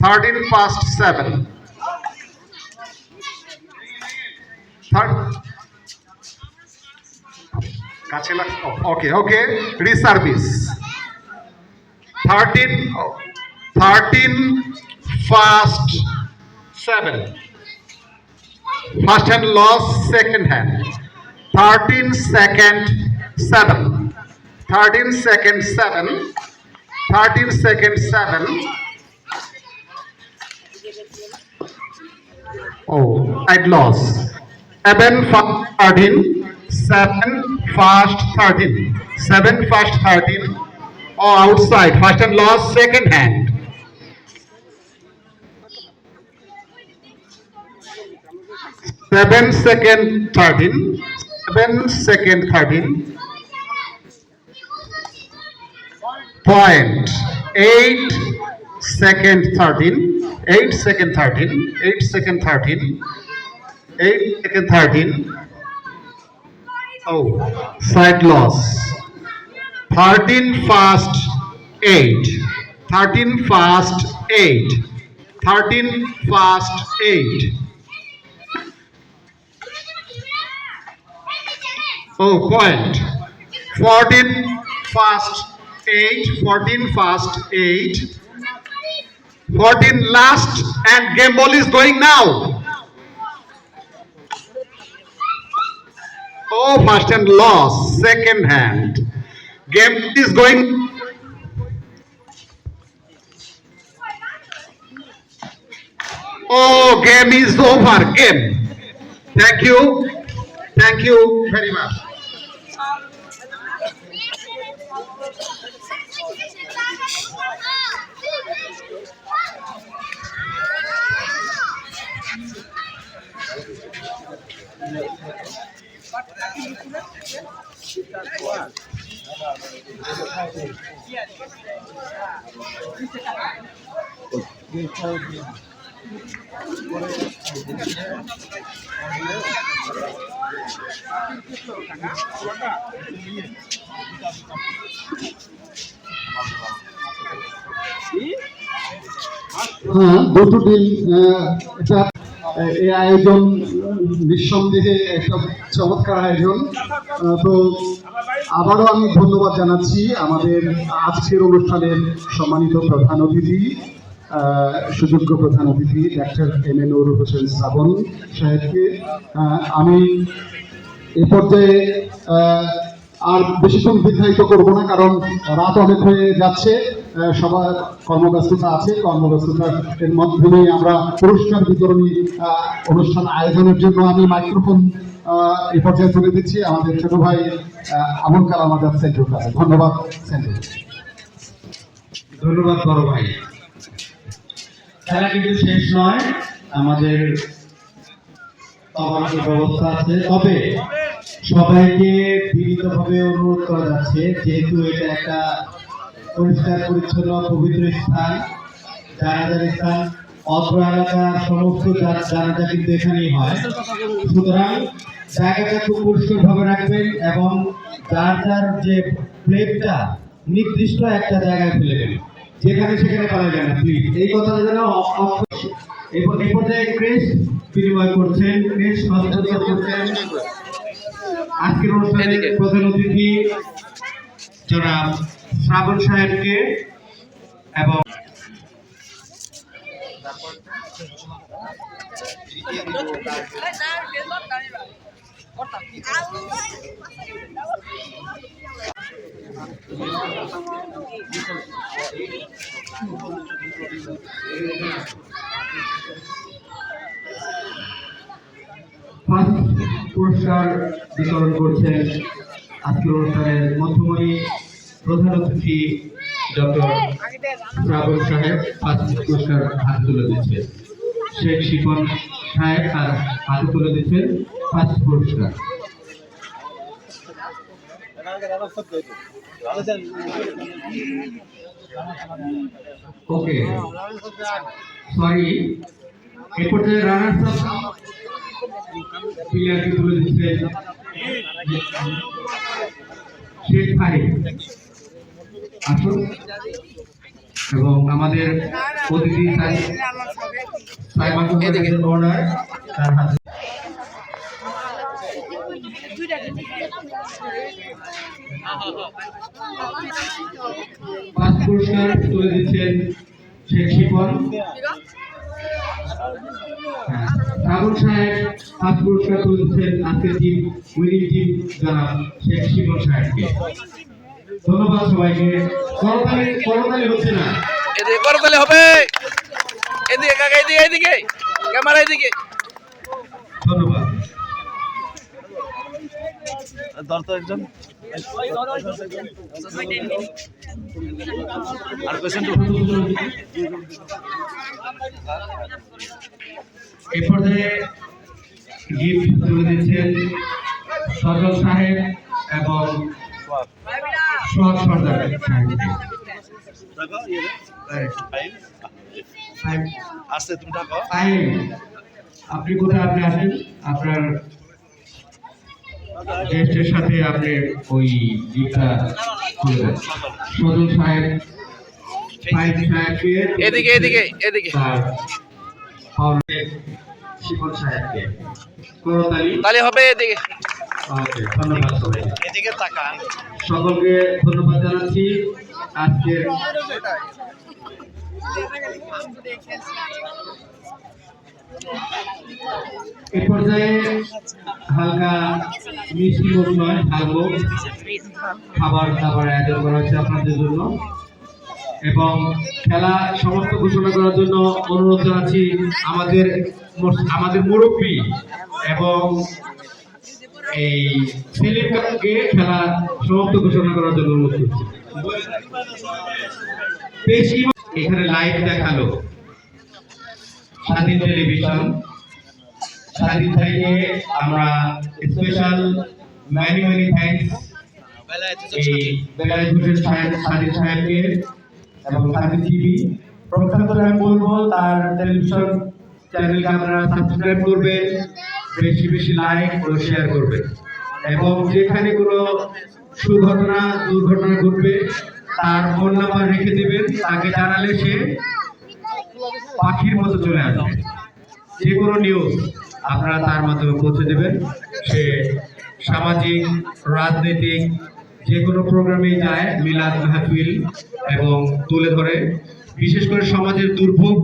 Speaker 7: 13 fast 7. Okay. Reservice. 13 fast 7. First hand loss second hand. 13 second 7. 13 second 7. 13 second 7. Oh, I'd lost. 7 fast 13. 7 fast 13. 7 fast 13. Oh, outside. First and lost second hand. 7 second 13. 7 second 13. Point. 8 second 13. 8 second 13. 8 second 13. 8 second 13. Oh, side loss. 13 fast 8. 13 fast 8. 13 fast 8. Oh, point. 14 fast 8. 14 fast 8. 14 last and game ball is going now. Oh, first and loss, second hand. Game is going. Oh, game is over. Game. Thank you. Thank you very much.
Speaker 11: হ্যাঁ, দুটো team এটা এই আয়োজন নিঃসন্দেহে একটা চমৎকার আয়োজন। তো আবারও আমি ধন্যবাদ জানাচ্ছি আমাদের আজকের অনুষ্ঠানের সম্মানিত প্রধান অতিথি, সুযোগ্য প্রধান অতিথি doctor M A Nurul Hossain শ্রাবণ সাহেবকে। আমি এই পর্যায়ে আর বেশিক্ষণ দীর্ঘায়িত করবো না, কারণ রাত অনেক হয়ে যাচ্ছে, সবার কর্মব্যস্ততা আছে। কর্মব্যস্ততার মাধ্যমে আমরা পুরস্কার বিতরণী অনুষ্ঠান আয়োজনের জন্য আমি মাইক্রোফোন এই পর্যায়ে তুলে দিচ্ছি আমাদের ছোট ভাই আবুল কালাম আজাদ সেন্টুর কাছে। ধন্যবাদ সেন্টু।
Speaker 8: ধন্যবাদ বড় ভাই। খেলা কিন্তু শেষ নয়, আমাদের তখনও ব্যবস্থা আছে। তবে সবাইকে বিনীতভাবে অনুরোধ করা যাচ্ছে, যেহেতু এটা একটা পরিষ্কার পরিচ্ছন্ন পবিত্র স্থান, জানাজার স্থান, অত্র এলাকার সমস্ত জানাজা কিন্তু এখানেই হয়। সুতরাং জায়গাটা খুব পরিষ্কারভাবে রাখবেন এবং যার যার যে প্লেটটা নির্দিষ্ট একটা জায়গায় ফেলে দেবেন, যেখানে সেখানে পাওয়া যায় না প্লিজ। এই কথাটা যেন এই পর্যায়ে ক্রেস্ট বিনিময় করছেন, ক্রেস্ট হস্তান্তর করছেন আজকের অনুষ্ঠানের প্রধান অতিথি জনাব শ্রাবণ সাহেবকে এবং পুরস্কার বিতরণ করছেন আজকের অনুষ্ঠানের মধ্যমণি প্রধান অতিথি ডক্টর শ্রাবণ সাহেব। ফার্স্ট পুরস্কার হাতে তুলে দিচ্ছেন শেখ শিপন সাহেব, তার হাতে তুলে দিচ্ছেন ফার্স্ট পুরস্কার। ওকে, সরি, এই পর্যায়ে রানার্স আপ প্লেয়ারকে তুলে দিচ্ছেন শেখ ফারিদ। আসুন, এবং আমাদের অতিথি সাইবার অর্ডার তার হাতে ফার্স্ট পুরস্কার তুলে দিচ্ছেন শেখ শিপন। শ্রাবণ সাহেব ফার্স্ট পুরস্কার তুলে দিচ্ছেন আজকের টিম উইনিং টিম জনাব শেখ শিপন সাহেবকে। ধন্যবাদ সবাইকে। করতালি হচ্ছে না,
Speaker 3: এদিকে করতালি হবে, এদিকে কাকা, এদিকে, এদিকে ক্যামেরা, এদিকে।
Speaker 8: ধন্যবাদ।
Speaker 3: দর্শক একজন আর পেশেন্ট
Speaker 8: এই পর্যায়ে গিফট তুলে দিচ্ছেন সজল সাহেব এবং সোহাগ সর্দার সাহেবকে। আপনি কোথায়? আপনি আসেন, আপনার গেস্টের সাথে আপনি ওই গিফটটা তুলে দেন। সজল সাহেব সাহেবকে,
Speaker 3: এদিকে, এদিকে, এদিকে
Speaker 8: শিপন সাহেবকে করতালি
Speaker 3: তালি হবে, এদিকে।
Speaker 8: ধন্যবাদ সবাইকে।
Speaker 3: এদিকে তাকান।
Speaker 8: সকলকে ধন্যবাদ জানাচ্ছি। আজকের এ পর্যায়ে হালকা মিষ্টি মুখ নয় ঝালমুখ খাবার দাবার আয়োজন করা হয়েছে আপনাদের জন্য। এবং খেলা সমাপ্ত ঘোষণা করার জন্য অনুরোধ জানাচ্ছি আমাদের মুরব্বী এবং এই সেলিম কাকাকে খেলা সমাপ্ত ঘোষণা করার জন্য অনুরোধ করছি। বেশি এখানে লাইভ দেখালো স্বাধীন টেলিভিশন। স্বাধীন থেকে আমরা স্পেশাল ম্যানি থ্যাঙ্কস এই বেলায়েত হোসেন স্বাধীন সাহেবকে এবং স্বাধীন টিভি প্রখ্যাতরা আমি বলবো তার টেলিভিশন চ্যানেলকে আপনারা সাবস্ক্রাইব করবেন, বেশি বেশি লাইক ও শেয়ার করবেন এবং যেখানে কোনো সুঘটনা দুর্ঘটনা ঘটবে তার ফোন নাম্বার রেখে দেবেন, তাকে জানালে সে পাখির মতো চলে আসবে। যে কোনো নিউজ আপনারা তার মাধ্যমে পৌঁছে দেবেন। সে সামাজিক রাজনৈতিক যে কোনো প্রোগ্রামে যায়, মিলাদ মাহফিল এবং তুলে ধরে, বিশেষ করে সমাজের দুর্ভোগ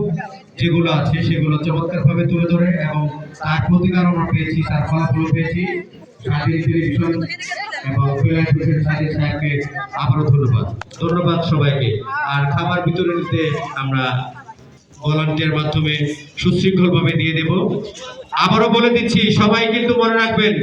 Speaker 8: যেগুলো আছে সেগুলো চমৎকারভাবে তুলে ধরে এবং তার প্রতিকার আমরা পেয়েছি, তার ফলাফল পেয়েছি। স্বাধীন টেলিভিশন এবং বেলায়েত হোসেন স্বাধীন সাহেবকে আবারও ধন্যবাদ সবাইকে। আর খাবার বিতরণীতে আমরা ভলান্টিয়ার মাধ্যমে সুশৃঙ্খলভাবে দিয়ে দেব। আবারও বলে দিচ্ছি, সবাই কিন্তু মনে রাখবেন